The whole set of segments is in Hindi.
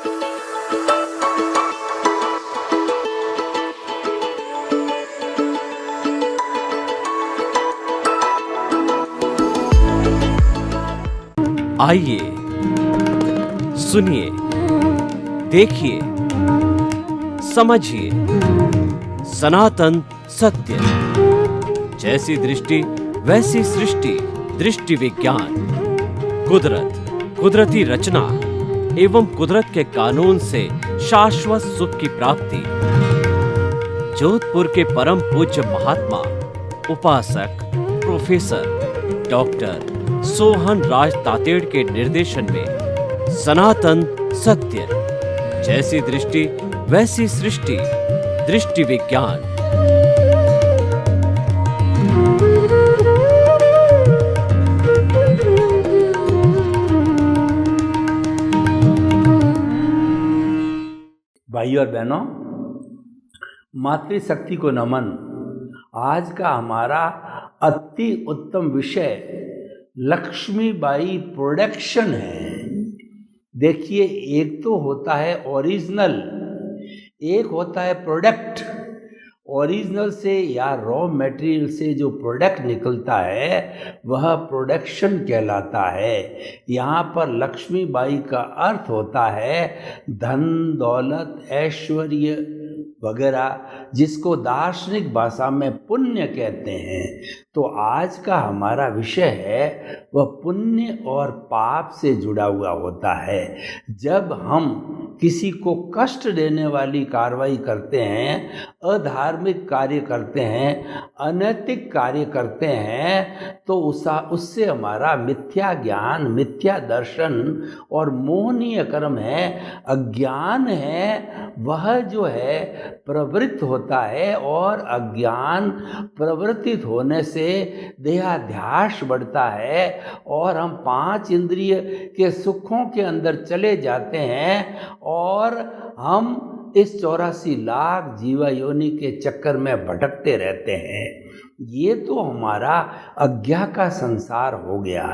आइए, सुनिए, देखिए, समझिए सनातन सत्य। जैसी दृष्टि वैसी सृष्टि, दृष्टि विज्ञान। कुदरत, कुदरती रचना एवं कुदरत के कानून से शाश्वत सुख की प्राप्ति। जोधपुर के परम पूज्य महात्मा उपासक प्रोफेसर डॉक्टर सोहन राज तातेड़ के निर्देशन में सनातन सत्य। जैसी दृष्टि वैसी सृष्टि, दृष्टि विज्ञान। भाइयों और बहनों, मातृशक्ति को नमन। आज का हमारा अति उत्तम विषय लक्ष्मीबाई प्रोडक्शन है। देखिए, एक तो होता है ओरिजिनल, एक होता है प्रोडक्ट। ओरिजिनल से या रॉ मटेरियल से जो प्रोडक्ट निकलता है वह प्रोडक्शन कहलाता है। यहाँ पर लक्ष्मीबाई का अर्थ होता है धन, दौलत, ऐश्वर्य वगैरह, जिसको दार्शनिक भाषा में पुण्य कहते हैं। तो आज का हमारा विषय है वह पुण्य और पाप से जुड़ा हुआ होता है। जब हम किसी को कष्ट देने वाली कार्रवाई करते हैं, अधार्मिक कार्य करते हैं, अनैतिक कार्य करते हैं, तो उससे हमारा मिथ्या ज्ञान, मिथ्या दर्शन और मोहनीय कर्म है, अज्ञान है, वह जो है प्रवृत्त होता है। और अज्ञान प्रवृत्तित होने से देहाध्यास बढ़ता है और हम 5 इंद्रिय के सुखों के अंदर चले जाते हैं और हम इस 84 लाख जीवा योनि के चक्कर में भटकते रहते हैं। ये तो हमारा अज्ञा का संसार हो गया।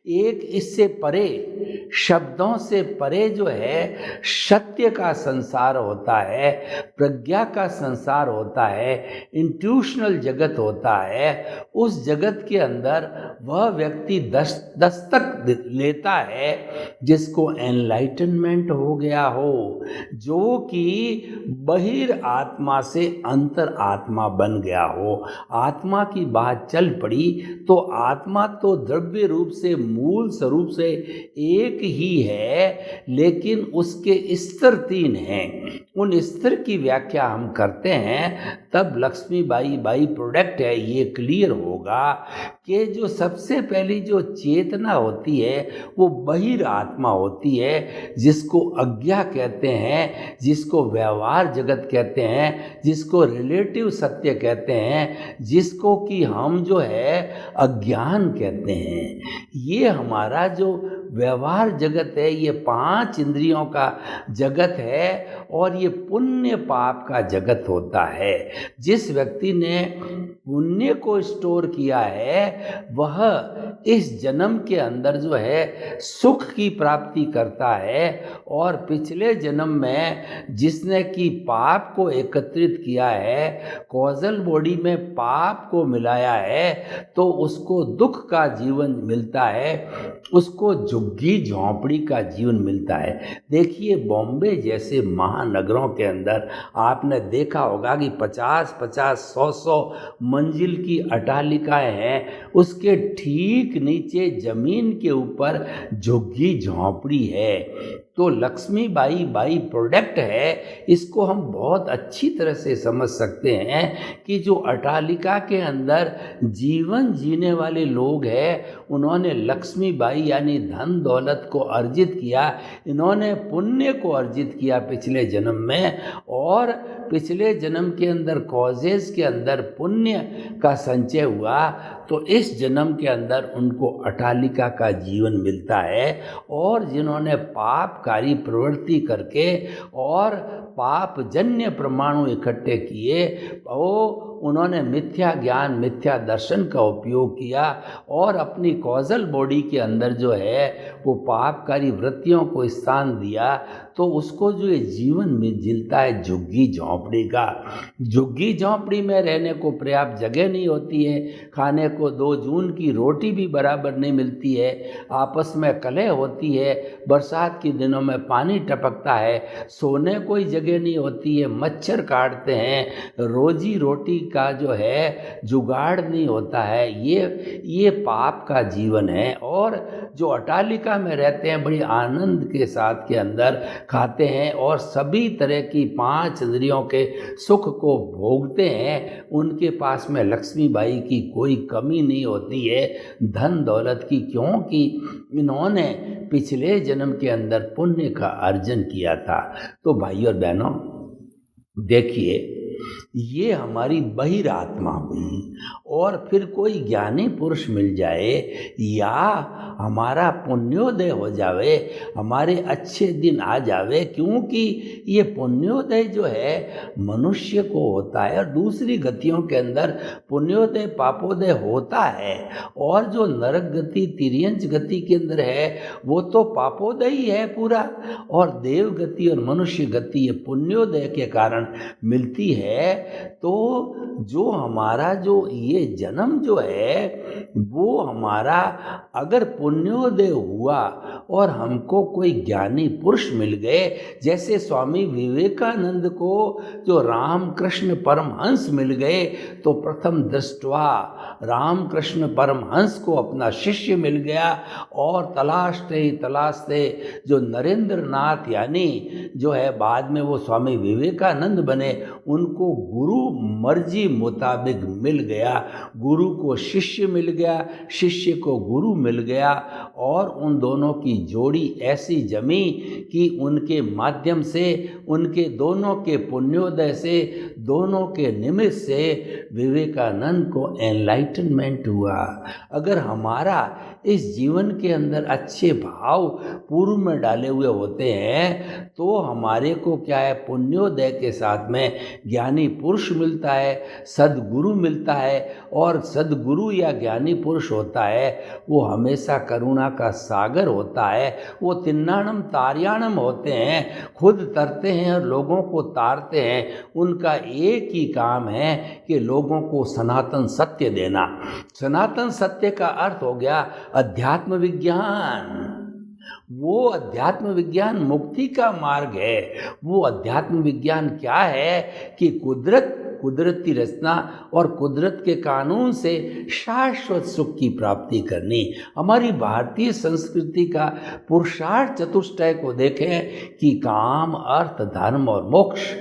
एक इससे परे, शब्दों से परे जो है सत्य का संसार होता है, प्रज्ञा का संसार होता है, इंट्यूशनल जगत होता है। उस जगत के अंदर वह व्यक्ति दस्तक लेता है जिसको एनलाइटनमेंट हो गया हो, जो कि बहिर आत्मा से अंतर आत्मा बन गया हो। आत्मा की बात चल पड़ी तो आत्मा तो द्रव्य रूप से, मूल स्वरूप से एक ही है, लेकिन उसके स्तर 3 हैं। उन स्तर की व्याख्या हम करते हैं तब लक्ष्मीबाई बाई प्रोडक्ट है ये क्लियर होगा कि जो सबसे पहली जो चेतना होती है वो बहिर आत्मा होती है, जिसको अज्ञा कहते हैं, जिसको व्यवहार जगत कहते हैं, जिसको रिलेटिव सत्य कहते हैं, जिसको कि हम जो है अज्ञान कहते हैं। ये हमारा जो व्यवहार जगत है ये 5 इंद्रियों का जगत है और ये पुण्य पाप का जगत होता है। जिस व्यक्ति ने पुण्य को स्टोर किया है वह इस जन्म के अंदर जो है सुख की प्राप्ति करता है, और पिछले जन्म में जिसने कि पाप को एकत्रित किया है, कॉजल बॉडी में पाप को मिलाया है, तो उसको दुख का जीवन मिलता है, उसको झुग्गी झोंपड़ी का जीवन मिलता है। देखिए, बॉम्बे जैसे महानगरों के अंदर आपने देखा होगा कि 50-50, 100-100 मंजिल की अट्टालिकाएं हैं, उसके ठीक नीचे जमीन के ऊपर झुग्गी झोंपड़ी है। तो लक्ष्मीबाई बाई प्रोडक्ट है, इसको हम बहुत अच्छी तरह से समझ सकते हैं कि जो अट्टालिका के अंदर जीवन जीने वाले लोग हैं, उन्होंने लक्ष्मीबाई यानी धन दौलत को अर्जित किया, इन्होंने पुण्य को अर्जित किया पिछले जन्म में, और पिछले जन्म के अंदर कॉजेज के अंदर पुण्य का संचय हुआ, तो इस जन्म के अंदर उनको अट्टालिका का जीवन मिलता है। और जिन्होंने पापकारी प्रवृत्ति करके और पापजन्य परमाणु इकट्ठे किए, वो उन्होंने मिथ्या ज्ञान मिथ्या दर्शन का उपयोग किया और अपनी कॉजल बॉडी के अंदर जो है वो पापकारी वृत्तियों को स्थान दिया, तो उसको जो ये जीवन में जिलता है झुग्गी झोंपड़ी का। झुग्गी झोंपड़ी में रहने को पर्याप्त जगह नहीं होती है, खाने को 2 जून की रोटी भी बराबर नहीं मिलती है, आपस में कलह होती है, बरसात के दिनों में पानी टपकता है, सोने कोई जगह नहीं होती है, मच्छर काटते हैं, रोजी रोटी का जो है जुगाड़ नहीं होता है। ये पाप का जीवन है। और जो अटालिका में रहते हैं बड़ी आनंद के साथ के अंदर खाते हैं और सभी तरह की 5 इंद्रियों के सुख को भोगते हैं, उनके पास में लक्ष्मीबाई की कोई कमी नहीं होती है धन दौलत की, क्योंकि इन्होंने पिछले जन्म के अंदर पुण्य का अर्जन किया था। तो भाइयों और बहनों, देखिए ये हमारी बहिरात्मा हुई, और फिर कोई ज्ञानी पुरुष मिल जाए या हमारा पुण्योदय हो जावे, हमारे अच्छे दिन आ जावे, क्योंकि ये पुण्योदय जो है मनुष्य को होता है और दूसरी गतियों के अंदर पुण्योदय पापोदय होता है, और जो नरक गति तिर्यंच गति के अंदर है वो तो पापोदय ही है पूरा, और देव गति और मनुष्य गति ये पुण्योदय के कारण मिलती है। तो जो हमारा जो ये जन्म जो है वो हमारा अगर पुण्योदय हुआ और हमको कोई ज्ञानी पुरुष मिल गए, जैसे स्वामी विवेकानंद को जो रामकृष्ण परमहंस मिल गए, तो प्रथम दृष्टवा रामकृष्ण परमहंस को अपना शिष्य मिल गया, और तलाशते जो नरेंद्र नाथ यानी जो है बाद में वो स्वामी विवेकानंद बने, उनको गुरु मर्जी मुताबिक मिल गया, गुरु को शिष्य मिल गया, शिष्य को गुरु मिल गया, और उन दोनों की जोड़ी ऐसी जमी कि उनके माध्यम से, उनके दोनों के पुण्योदय से, दोनों के निमित्त से विवेकानंद को एनलाइटनमेंट हुआ। अगर हमारा इस जीवन के अंदर अच्छे भाव पूर्व में डाले हुए होते हैं तो हमारे को क्या है, पुण्योदय के साथ में ज्ञानी पुरुष मिलता है, सद्गुरु मिलता है, और सद्गुरु या ज्ञानी पुरुष होता है वो हमेशा करुणा का सागर होता है, वो तिन्नाणम तार्याणम होते हैं, खुद तरते हैं और लोगों को तारते हैं। उनका एक ही काम है कि लोगों को सनातन सत्य देना। सनातन सत्य का अर्थ हो गया अध्यात्म विज्ञान। वो अध्यात्म विज्ञान मुक्ति का मार्ग है। वो अध्यात्म विज्ञान क्या है कि कुदरती रचना और कुदरत के कानून से शाश्वत सुख की प्राप्ति करनी। हमारी भारतीय संस्कृति का पुरुषार्थ चतुष्टय को देखें कि काम, अर्थ, धर्म और मोक्ष,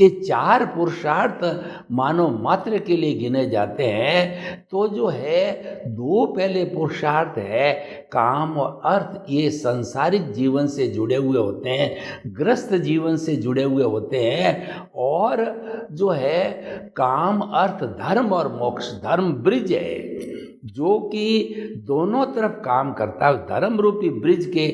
ये 4 पुरुषार्थ मानव मात्र के लिए गिने जाते हैं। तो जो है 2 पहले पुरुषार्थ है काम और अर्थ, ये सांसारिक जीवन से जुड़े हुए होते हैं, ग्रस्त जीवन से जुड़े हुए होते हैं, और जो है काम, अर्थ, धर्म और मोक्ष, धर्म ब्रिज है जो कि दोनों तरफ काम करता है। धर्म रूपी ब्रिज के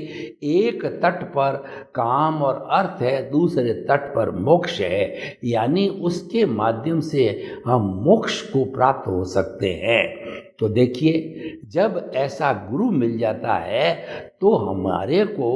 एक तट पर काम और अर्थ है, दूसरे तट पर मोक्ष है, यानी उसके माध्यम से हम मोक्ष को प्राप्त हो सकते हैं। तो देखिए, जब ऐसा गुरु मिल जाता है तो हमारे को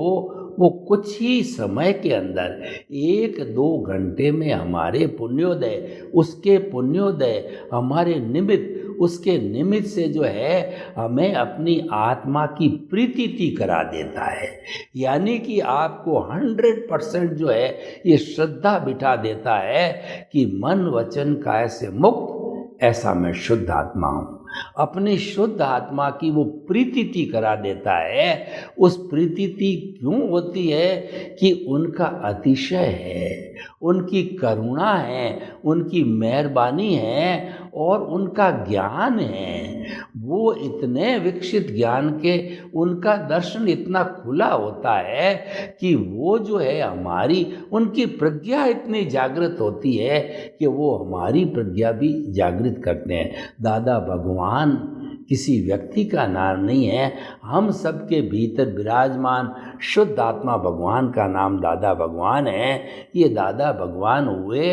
वो कुछ ही समय के अंदर 1-2 घंटे में हमारे पुण्योदय, उसके पुण्योदय हमारे निमित्त, उसके निमित्त से जो है हमें अपनी आत्मा की प्रीति करा देता है। यानी कि आपको 100% जो है ये श्रद्धा बिठा देता है कि मन वचन काया से मुक्त ऐसा मैं शुद्ध आत्मा हूँ। अपनी शुद्ध आत्मा की वो प्रीति करा देता है। उस प्रीति क्यों होती है कि उनका अतिशय है, उनकी करुणा है, उनकी मेहरबानी है और उनका ज्ञान है। वो इतने विकसित ज्ञान के, उनका दर्शन इतना खुला होता है कि वो जो है हमारी, उनकी प्रज्ञा इतनी जागृत होती है कि वो हमारी प्रज्ञा भी जागृत करते हैं। दादा भगवान किसी व्यक्ति का नाम नहीं है, हम सबके भीतर विराजमान शुद्ध आत्मा भगवान का नाम दादा भगवान है। ये दादा भगवान हुए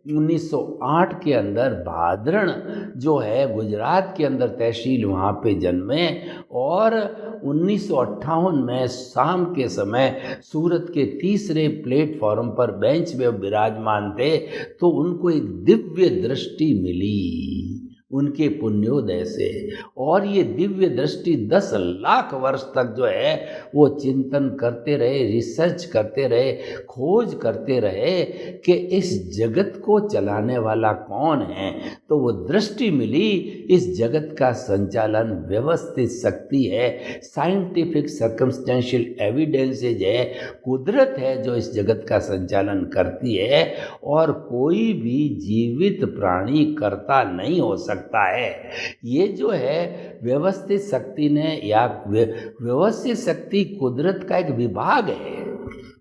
1908 के अंदर भादरण जो है गुजरात के अंदर तहसील, वहाँ पे जन्मे और 1958 में शाम के समय सूरत के तीसरे प्लेटफॉर्म पर बेंच में विराजमान थे तो उनको एक दिव्य दृष्टि मिली उनके पुण्योदय से, और ये दिव्य दृष्टि 10 लाख वर्ष तक जो है वो चिंतन करते रहे, रिसर्च करते रहे, खोज करते रहे कि इस जगत को चलाने वाला कौन है। तो वो दृष्टि मिली, इस जगत का संचालन व्यवस्थित शक्ति है, साइंटिफिक सर्कमस्टेंशियल एविडेंसेज है, कुदरत है जो इस जगत का संचालन करती है और कोई भी जीवित प्राणी करता नहीं हो सकता है। ये जो है व्यवस्थित शक्ति ने, या व्यवस्थित शक्ति कुदरत का एक विभाग है,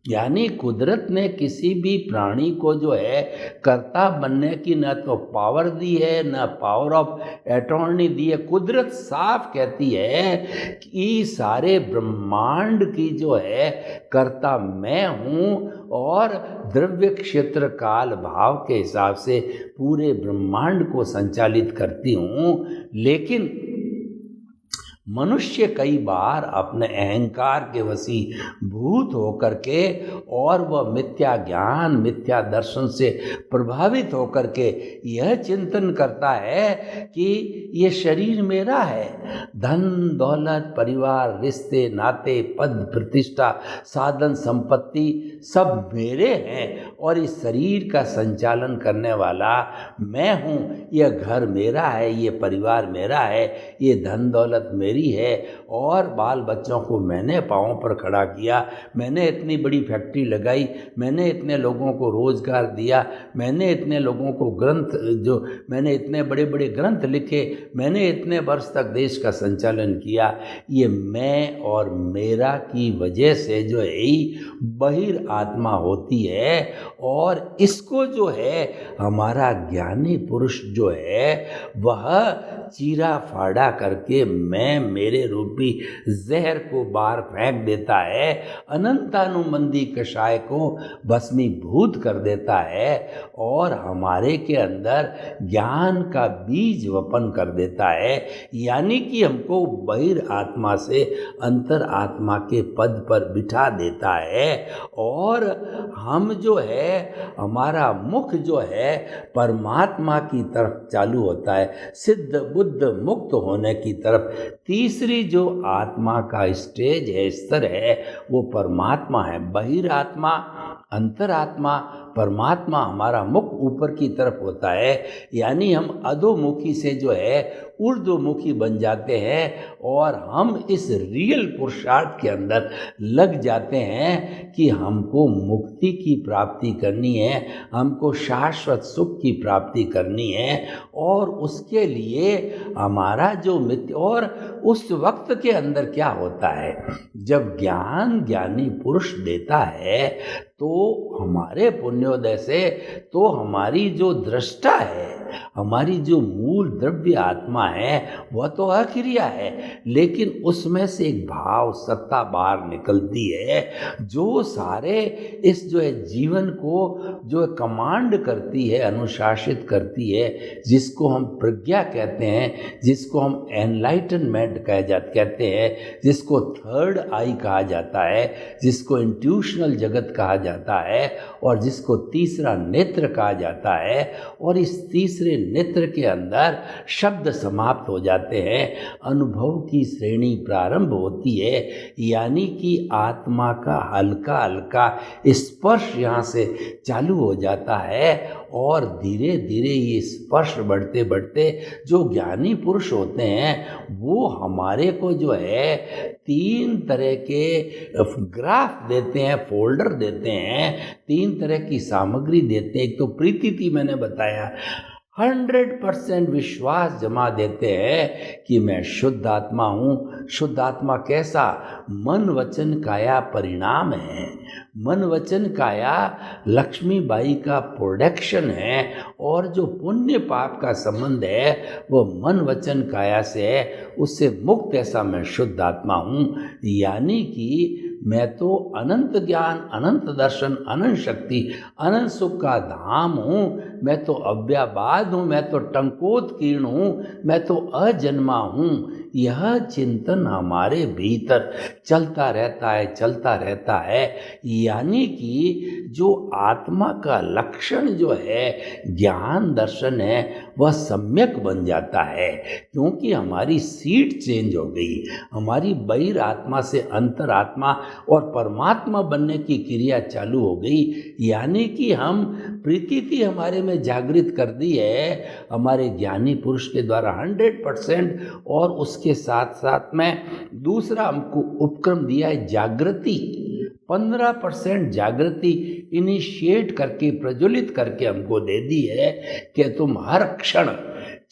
यानी कुदरत ने किसी भी प्राणी को जो है कर्ता बनने की न तो पावर दी है, न पावर ऑफ अटॉर्नी दी है। कुदरत साफ कहती है कि सारे ब्रह्मांड की जो है कर्ता मैं हूँ और द्रव्य क्षेत्र काल भाव के हिसाब से पूरे ब्रह्मांड को संचालित करती हूँ। लेकिन मनुष्य कई बार अपने अहंकार के वशीभूत होकर के और वह मिथ्या ज्ञान, मिथ्या दर्शन से प्रभावित होकर के यह चिंतन करता है कि ये शरीर मेरा है, धन दौलत, परिवार, रिश्ते नाते, पद प्रतिष्ठा, साधन संपत्ति सब मेरे हैं और इस शरीर का संचालन करने वाला मैं हूँ। यह घर मेरा है, ये परिवार मेरा है, ये धन दौलत मेरी है और बाल बच्चों को मैंने पाँव पर खड़ा किया, मैंने इतनी बड़ी फैक्ट्री लगाई, मैंने इतने लोगों को रोजगार दिया, मैंने इतने लोगों को मैंने इतने बड़े बड़े ग्रंथ लिखे, मैंने इतने वर्ष तक देश का संचालन किया। ये मैं और मेरा की वजह से जो है बहिर आत्मा होती है और इसको जो है हमारा ज्ञानी पुरुष जो है वह चीरा फाड़ा करके मैं मेरे रूपी जहर को बाहर फेंक देता है, अनंतानुबंधी कषाय को भस्मीभूत कर देता है और हमारे के अंदर ज्ञान का बीज वपन कर देता है, यानी कि हमको बहिर आत्मा से अंतर आत्मा के पद पर बिठा देता है और हम जो है हमारा मुख जो है परमात्मा की तरफ चालू होता है, सिद्ध बुद्ध मुक्त होने की तरफ। तीसरी जो आत्मा का स्टेज है, स्तर है, वो परमात्मा है। बहिरात्मा, अंतरात्मा, परमात्मा हमारा मुख ऊपर की तरफ होता है, यानी हम अधोमुखी से जो है ऊर्ध्वमुखी बन जाते हैं और हम इस रियल पुरुषार्थ के अंदर लग जाते हैं कि हमको मुक्ति की प्राप्ति करनी है, हमको शाश्वत सुख की प्राप्ति करनी है और उसके लिए हमारा जो मित्र, और उस वक्त के अंदर क्या होता है जब ज्ञान ज्ञानी पुरुष देता है तो हमारे पुण्योदय से तो हमारी जो दृष्टा है, हमारी जो मूल द्रव्य आत्मा है वह तो अक्रिया है, लेकिन उसमें से एक भाव सत्ता बाहर निकलती है जो सारे इस जो है जीवन को जो कमांड करती है, अनुशासित करती है, जिसको हम प्रज्ञा कहते हैं, जिसको हम एनलाइटनमेंट कहते हैं, जिसको थर्ड आई कहा जाता है, जिसको इंट्यूशनल जगत कहा जाता है और जिसको तीसरा नेत्र कहा जाता है। और इस तीसरे नेत्र के अंदर शब्द समाप्त हो जाते हैं, अनुभव की श्रेणी प्रारंभ होती है, यानी कि आत्मा का हल्का हल्का स्पर्श यहाँ से चालू हो जाता है और धीरे धीरे ये स्पर्श बढ़ते बढ़ते जो ज्ञानी पुरुष होते हैं वो हमारे को जो है 3 तरह के ग्राफ देते हैं, फोल्डर देते हैं, 3 तरह की सामग्री देते हैं। एक तो प्रीति थी, मैंने बताया 100% विश्वास जमा देते हैं कि मैं शुद्ध आत्मा हूँ। शुद्ध आत्मा कैसा? मन वचन काया परिणाम है। मन वचन काया लक्ष्मीबाई का प्रोडक्शन है, और जो पुण्य पाप का संबंध है वो मन वचन काया से है, उससे मुक्त ऐसा मैं शुद्ध आत्मा हूँ। यानी कि मैं तो अनंत ज्ञान, अनंत दर्शन, अनंत शक्ति, अनंत सुख का धाम हूँ। मैं तो अव्याबाद हूँ, मैं तो टंकोत्कीर्ण हूँ, मैं तो अजन्मा हूँ। यह चिंतन हमारे भीतर चलता रहता है, चलता रहता है। यानी कि जो आत्मा का लक्षण जो है ज्ञान दर्शन है वह सम्यक बन जाता है, क्योंकि हमारी सीट चेंज हो गई। हमारी बहिरात्मा से अंतरात्मा और परमात्मा बनने की क्रिया चालू हो गई। यानी कि हम प्रीति हमारे में जागृत कर दी है हमारे ज्ञानी पुरुष के द्वारा 100%। और उसके साथ साथ में दूसरा हमको उपक्रम दिया है जागृति। 15% जागृति इनिशिएट करके, प्रज्वलित करके हमको दे दी है कि तुम हर क्षण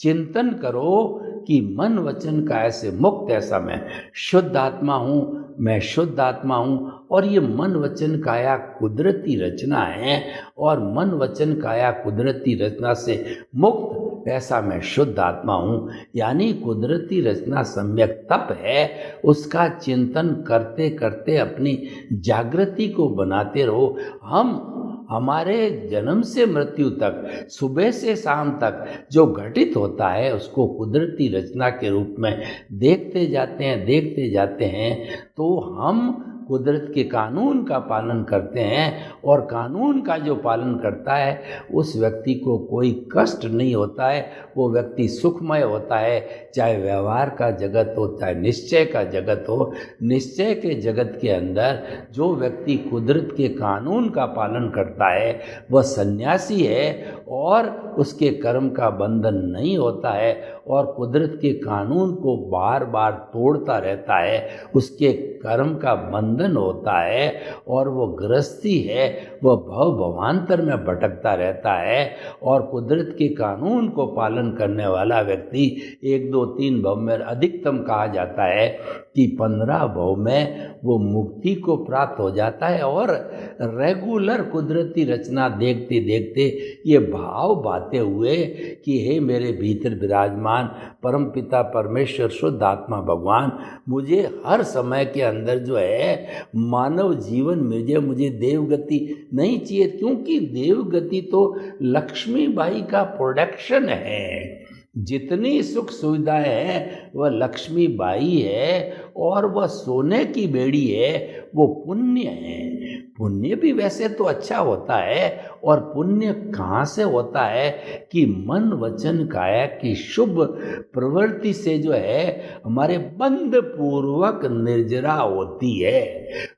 चिंतन करो कि मन वचन काया से मुक्त ऐसा मैं शुद्ध आत्मा हूँ, मैं शुद्ध आत्मा हूँ। और ये मन वचन काया कुदरती रचना है, और मन वचन काया कुदरती रचना से मुक्त ऐसा मैं शुद्ध आत्मा हूँ। यानी कुदरती रचना सम्यक तप है, उसका चिंतन करते करते अपनी जागृति को बनाते रहो। हम हमारे जन्म से मृत्यु तक, सुबह से शाम तक जो घटित होता है उसको कुदरती रचना के रूप में देखते जाते हैं, देखते जाते हैं। तो हम कुदरत के कानून का पालन करते हैं, और कानून का जो पालन करता है उस व्यक्ति को कोई कष्ट नहीं होता है, वो व्यक्ति सुखमय होता है। चाहे व्यवहार का जगत हो, चाहे निश्चय का जगत हो। निश्चय के जगत के अंदर जो व्यक्ति कुदरत के कानून का पालन करता है वह सन्यासी है, और उसके कर्म का बंधन नहीं होता है, और कुदरत के कानून को बार बार तोड़ता रहता है, उसके कर्म का बंधन होता है, और वो गृहस्थी है, वह भव भवांतर में भटकता रहता है। और कुदरत के कानून को पालन करने वाला व्यक्ति 1 2 3 भव में, अधिकतम कहा जाता है कि 15 भव में वो मुक्ति को प्राप्त हो जाता है। और रेगुलर कुदरती रचना देखते देखते ये भाव बाते हुए कि हे मेरे भीतर विराजमान परम पिता परमेश्वर शुद्ध आत्मा भगवान, मुझे हर समय के अंदर जो है मानव जीवन में मुझे देवगति नहीं चाहिए, क्योंकि देवगति तो लक्ष्मीबाई का प्रोडक्शन है। जितनी सुख सुविधाएं हैं वह लक्ष्मीबाई है, और वह सोने की बेड़ी है, वो पुण्य है। पुण्य भी वैसे तो अच्छा होता है, और पुण्य कहाँ से होता है कि मन वचन काया की शुभ प्रवृत्ति से जो है हमारे बंध पूर्वक निर्जरा होती है।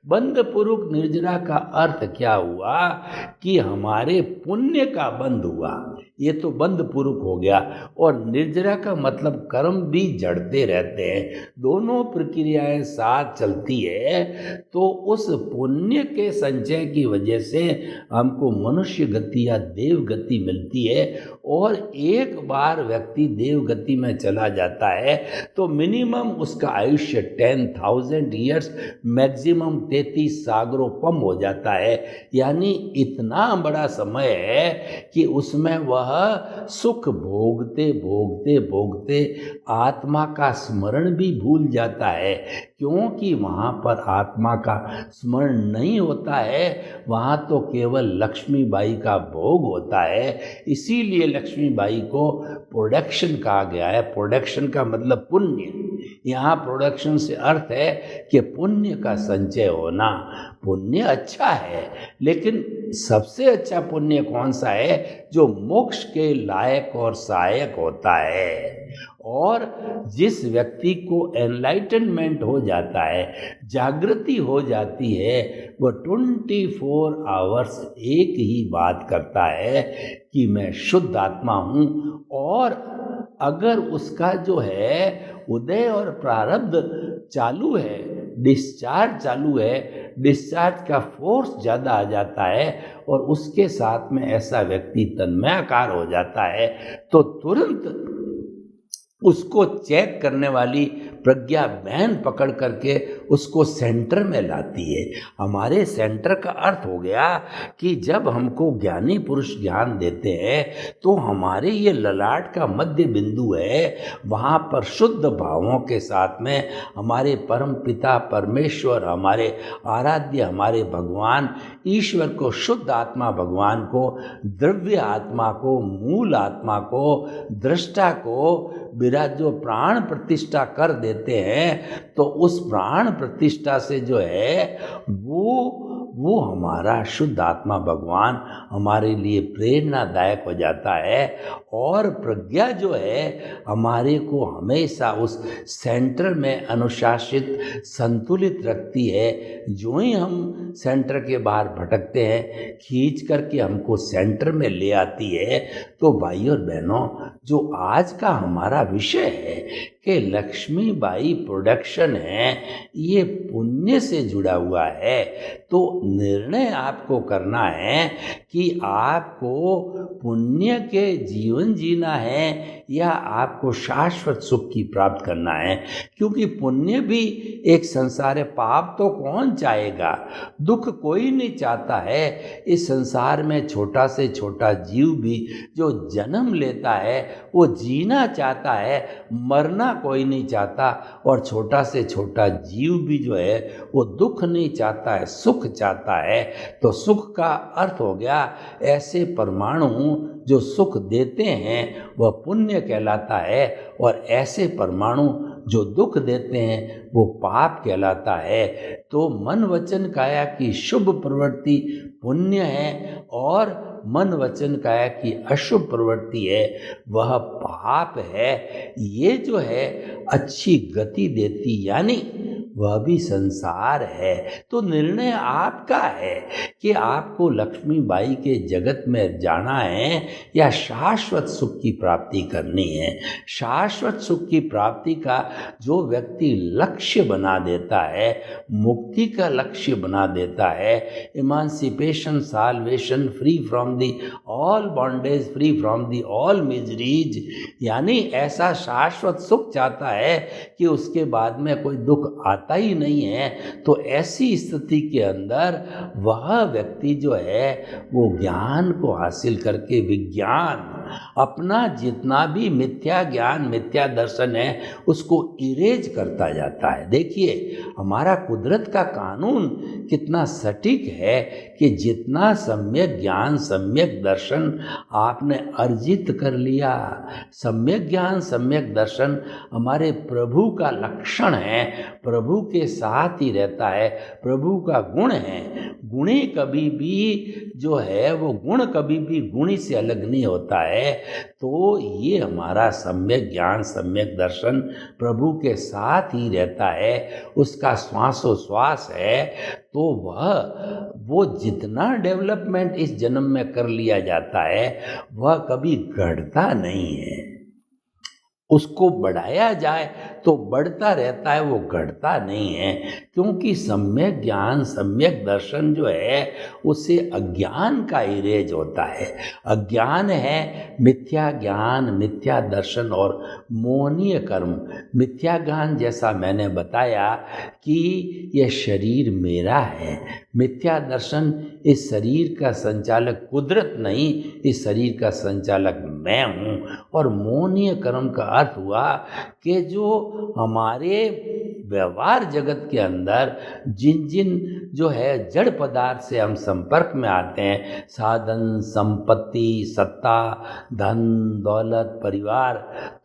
बंध पूर्वक निर्जरा का अर्थ क्या हुआ कि हमारे पुण्य का बंध हुआ, ये तो बंध पूर्वक हो गया। और निर्जरा का मतलब कर्म भी जड़ते रहते हैं, दोनों प्रक्रियाएं साथ चलती है। तो उस पुण्य के संचय की वजह से हमको मनुष्य गति या देव गति मिलती है। और एक बार व्यक्ति देव गति में चला जाता है तो मिनिमम उसका आयुष्य 10,000 ईयर्स, मैक्सिमम 33 सागरोपम हो जाता है। यानी इतना बड़ा समय है कि उसमें वह सुख भोगते भोगते भोगते आत्मा का स्मरण भी भूल जाता है, क्योंकि वहाँ पर आत्मा का स्मरण नहीं होता है, वहाँ तो केवल लक्ष्मीबाई का भोग होता है। इसीलिए लक्ष्मीबाई को प्रोडक्शन कहा गया है। प्रोडक्शन का मतलब पुण्य। यहाँ प्रोडक्शन से अर्थ है कि पुण्य का संचय होना। पुण्य अच्छा है, लेकिन सबसे अच्छा पुण्य कौन सा है? जो मोक्ष के लायक और सहायक होता है। और जिस व्यक्ति को एनलाइटनमेंट हो जाता है, जागृति हो जाती है, वह 24 आवर्स एक ही बात करता है कि मैं शुद्ध आत्मा हूँ। और अगर उसका जो है उदय और प्रारब्ध चालू है, डिस्चार्ज चालू है, डिस्चार्ज का फोर्स ज़्यादा आ जाता है और उसके साथ में ऐसा व्यक्ति तन्मयाकार हो जाता है, तो तुरंत उसको चेक करने वाली प्रज्ञा बहन पकड़ करके उसको सेंटर में लाती है। हमारे सेंटर का अर्थ हो गया कि जब हमको ज्ञानी पुरुष ज्ञान देते हैं तो हमारे ये ललाट का मध्य बिंदु है, वहाँ पर शुद्ध भावों के साथ में हमारे परम पिता परमेश्वर, हमारे आराध्य, हमारे भगवान ईश्वर को, शुद्ध आत्मा भगवान को, द्रव्य आत्मा को, मूल आत्मा को, दृष्टा को विराज जो प्राण प्रतिष्ठा कर देते हैं, तो उस प्राण प्रतिष्ठा से जो है वो हमारा शुद्ध आत्मा भगवान हमारे लिए प्रेरणादायक हो जाता है। और प्रज्ञा जो है हमारे को हमेशा उस सेंटर में अनुशासित संतुलित रखती है। जो ही हम सेंटर के बाहर भटकते हैं, खींच करके हमको सेंटर में ले आती है। तो भाई और बहनों, जो आज का हमारा विषय है कि लक्ष्मीबाई प्रोडक्शन है, ये पुण्य से जुड़ा हुआ है। तो निर्णय आपको करना है कि आपको पुण्य के जीवन जीना है या आपको शाश्वत सुख की प्राप्त करना है। क्योंकि पुण्य भी एक संसार है, पाप तो कौन चाहेगा, दुख कोई नहीं चाहता है। इस संसार में छोटा से छोटा जीव भी जो जन्म लेता है वो जीना चाहता है, मरना कोई नहीं चाहता। और छोटा से छोटा जीव भी जो है वो दुख नहीं चाहता है, सुख चाहता है। तो सुख का अर्थ हो गया ऐसे परमाणु जो सुख देते हैं वह पुण्य कहलाता है, और ऐसे परमाणु जो दुख देते हैं वो पाप कहलाता है। तो मन वचन काया की शुभ प्रवृत्ति पुण्य है, और मन वचन काया की अशुभ प्रवृत्ति है वह पाप है। ये जो है अच्छी गति देती, यानी वह भी संसार है। तो निर्णय आपका है कि आपको लक्ष्मीबाई के जगत में जाना है या शाश्वत सुख की प्राप्ति करनी है। शाश्वत सुख की प्राप्ति का जो व्यक्ति लक्ष्य बना देता है, मुक्ति का लक्ष्य बना देता है, emancipation, salvation, free from the all bondage, free from the all miseries, यानी ऐसा शाश्वत सुख चाहता है कि उसके बाद में कोई दुख आता ही नहीं है। तो ऐसी स्थिति के अंदर वह व्यक्ति जो है वो ज्ञान को हासिल करके विज्ञान, अपना जितना भी मिथ्या ज्ञान, मिथ्या दर्शन है, उसको इरेज करता जाता है। देखिए हमारा कुदरत का कानून कितना सटीक है कि जितना सम्यक ज्ञान, सम्यक दर्शन आपने अर्जित कर लिया, सम्यक ज्ञान, सम्यक दर्शन हमारे प्रभु का लक्षण है, प्रभु के साथ ही रहता है, प्रभु का गुण है। गुणी कभी भी जो है वो गुण कभी भी गुणी से अलग नहीं होता है। तो ये हमारा सम्यक ज्ञान, सम्यक दर्शन प्रभु के साथ ही रहता है, उसका श्वासोश्वास है। तो वो जितना डेवलपमेंट इस जन्म में कर लिया जाता है वह कभी घटता नहीं है। उसको बढ़ाया जाए तो बढ़ता रहता है, वो घटता नहीं है। क्योंकि सम्यक ज्ञान, सम्यक दर्शन जो है उससे अज्ञान का इरेज होता है। अज्ञान है मिथ्या ज्ञान, मिथ्या दर्शन और मोहनीय कर्म। मिथ्या ज्ञान जैसा मैंने बताया कि यह शरीर मेरा है, मिथ्या दर्शन इस शरीर का संचालक कुदरत नहीं, इस शरीर का संचालक मैं हूँ। और मोहनीय कर्म का अर्थ हुआ कि जो हमारे व्यवहार जगत के अंदर जिन जिन जो है जड़ पदार्थ से हम संपर्क में आते हैं, साधन, संपत्ति, सत्ता, धन, दौलत, परिवार,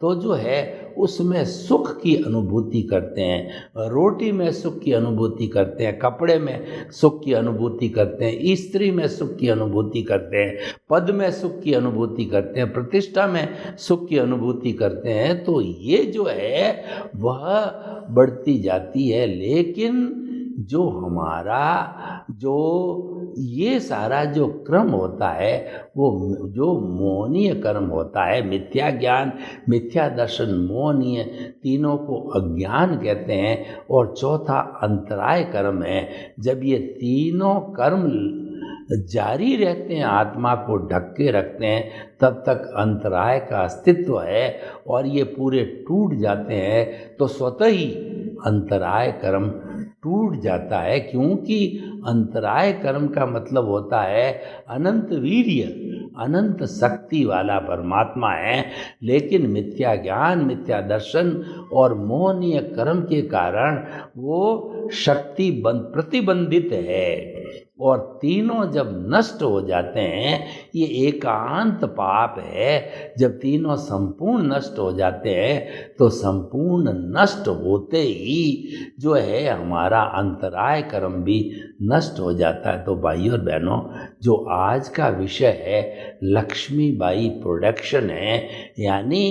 तो जो है उसमें सुख की अनुभूति करते हैं। रोटी में सुख की अनुभूति करते हैं, कपड़े में सुख की अनुभूति करते हैं, स्त्री में सुख की अनुभूति करते हैं, पद में सुख की अनुभूति करते हैं, प्रतिष्ठा में सुख की अनुभूति करते हैं। तो ये जो है वह बढ़ती जाती है। लेकिन जो हमारा जो ये सारा जो क्रम होता है वो जो मोहनीय कर्म होता है, मिथ्या ज्ञान, मिथ्या दर्शन, मोहनीय, तीनों को अज्ञान कहते हैं, और चौथा अंतराय कर्म है। जब ये तीनों कर्म जारी रहते हैं, आत्मा को ढक के रखते हैं, तब तक अंतराय का अस्तित्व है, और ये पूरे टूट जाते हैं तो स्वतः ही अंतराय कर्म टूट जाता है। क्योंकि अंतराय कर्म का मतलब होता है अनंत वीर्य, अनंत शक्ति वाला परमात्मा है, लेकिन मिथ्या ज्ञान, मिथ्या दर्शन और मोहनीय कर्म के कारण वो शक्ति प्रतिबंधित है। और तीनों जब नष्ट हो जाते हैं, ये एकांत पाप है। जब तीनों संपूर्ण नष्ट हो जाते हैं तो संपूर्ण नष्ट होते ही जो है हमारा अंतराय कर्म भी नष्ट हो जाता है। तो भाइयों और बहनों, जो आज का विषय है लक्ष्मीबाई प्रोडक्शन है, यानी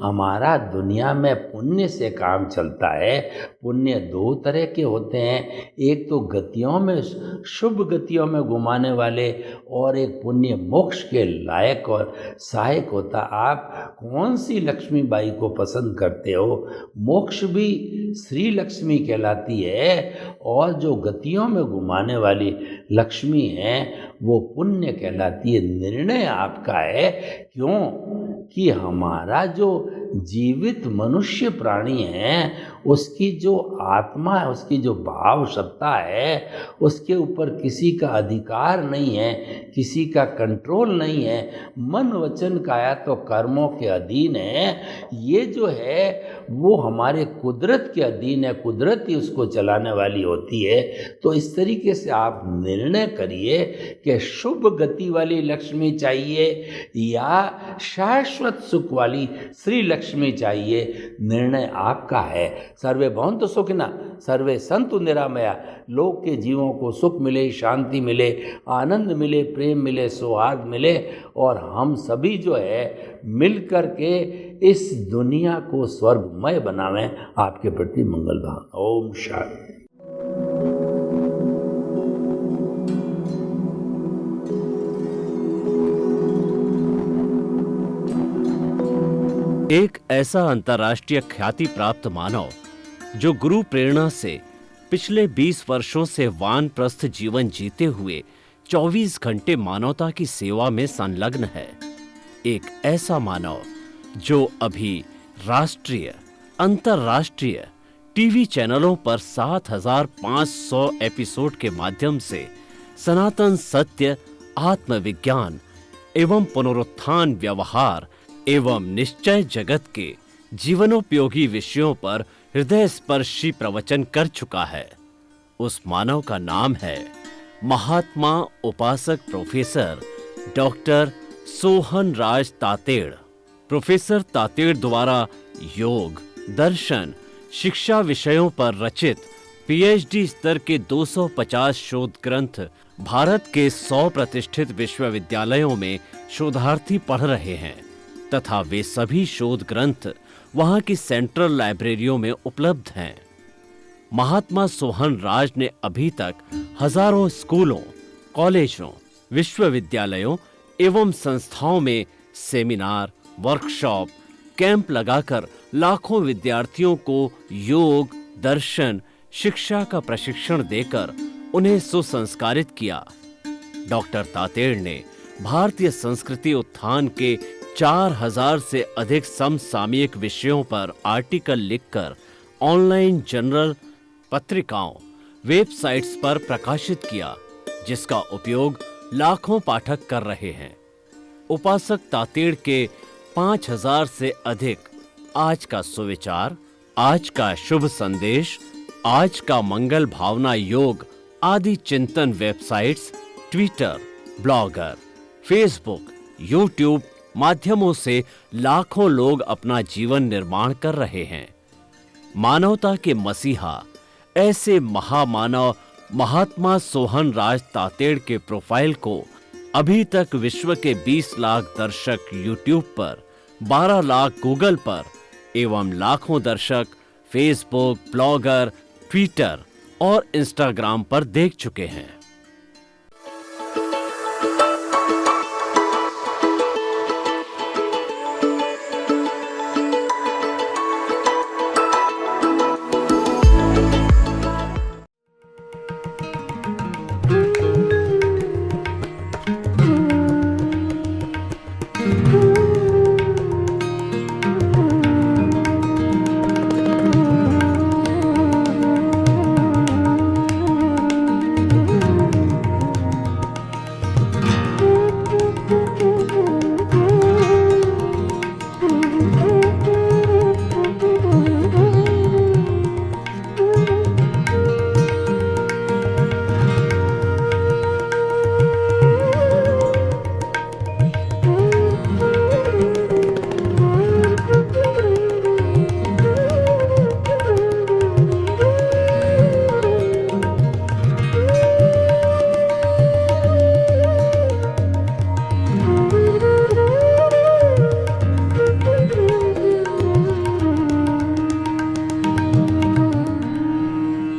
हमारा दुनिया में पुण्य से काम चलता है। पुण्य दो तरह के होते हैं, एक तो गतियों में, शुभ गतियों में घुमाने वाले, और एक पुण्य मोक्ष के लायक और सहायक होता। आप कौन सी लक्ष्मीबाई को पसंद करते हो? मोक्ष भी श्री लक्ष्मी कहलाती है, और जो गतियों में घुमाने वाली लक्ष्मी है वो पुण्य कहलाती है। निर्णय आपका है। क्यों कि हमारा जो जीवित मनुष्य प्राणी है उसकी जो आत्मा है, उसकी जो भाव सत्ता है, उसके ऊपर किसी का अधिकार नहीं है, किसी का कंट्रोल नहीं है। मन वचन काया तो कर्मों के अधीन है। ये जो है वो हमारे कुदरत के अधीन है, कुदरत ही उसको चलाने वाली होती है। तो इस तरीके से आप निर्णय करिए कि शुभ गति वाली लक्ष्मी चाहिए या शाश्वत सुख वाली श्री लक्ष्मी चाहिए। निर्णय आपका है। सर्वे भवन्तु सुखिनः, सर्वे सन्तु निरामया। लोक के जीवों को सुख मिले, शांति मिले, आनंद मिले, प्रेम मिले, सौहार्द मिले, और हम सभी जो है मिल कर के इस दुनिया को स्वर्गमय बनावें। आपके प्रति मंगल भावना। ओम शांति। एक ऐसा अंतर्राष्ट्रीय ख्याति प्राप्त मानव जो गुरु प्रेरणा से पिछले 20 वर्षों से वानप्रस्थ जीवन जीते हुए 24 घंटे मानवता की सेवा में संलग्न है। एक ऐसा मानव जो अभी राष्ट्रीय, अंतर्राष्ट्रीय टीवी चैनलों पर 7,500 एपिसोड के माध्यम से सनातन सत्य, आत्मविज्ञान एवं पुनरुत्थान, व्यवहार एवं निश्चय जगत के जीवनोपयोगी विषयों पर हृदय स्पर्शी प्रवचन कर चुका है। उस मानव का नाम है महात्मा उपासक प्रोफेसर डॉक्टर सोहन राज तातेड़। प्रोफेसर तातेड़ द्वारा योग, दर्शन, शिक्षा विषयों पर रचित पीएचडी स्तर के 250 शोध ग्रंथ भारत के 100 प्रतिष्ठित विश्वविद्यालयों में शोधार्थी पढ़ रहे हैं, तथा वे सभी शोध ग्रंथ वहां की सेंट्रल लाइब्रेरियों में उपलब्ध हैं। महात्मा सोहन राज ने अभी तक हजारों स्कूलों, कॉलेजों, विश्वविद्यालयों एवं संस्थाओं में सेमिनार, वर्कशॉप, कैंप लगाकर लाखों विद्यार्थियों को योग, दर्शन, शिक्षा का प्रशिक्षण देकर उन्हें सुसंस्कारित किया। डॉक्टर तातेड़ ने भारतीय संस्कृति उत्थान के 4000 से अधिक समसामयिक विषयों पर आर्टिकल लिखकर ऑनलाइन जर्नल, पत्रिकाओं, वेबसाइट्स पर प्रकाशित किया, जिसका उपयोग लाखों पाठक कर रहे हैं। उपासक तातेड़ के 5000 से अधिक आज का सुविचार, आज का शुभ संदेश, आज का मंगल भावना योग आदि चिंतन websites, Twitter, blogger, Facebook, YouTube माध्यमों से लाखों लोग अपना जीवन निर्माण कर रहे हैं। मानवता के मसीहा ऐसे महामानव महात्मा सोहन राज तातेड़ के प्रोफाइल को अभी तक विश्व के 20 लाख दर्शक यूट्यूब पर, 12 लाख गूगल पर एवं लाखों दर्शक फेसबुक, ब्लॉगर, ट्विटर और इंस्टाग्राम पर देख चुके हैं।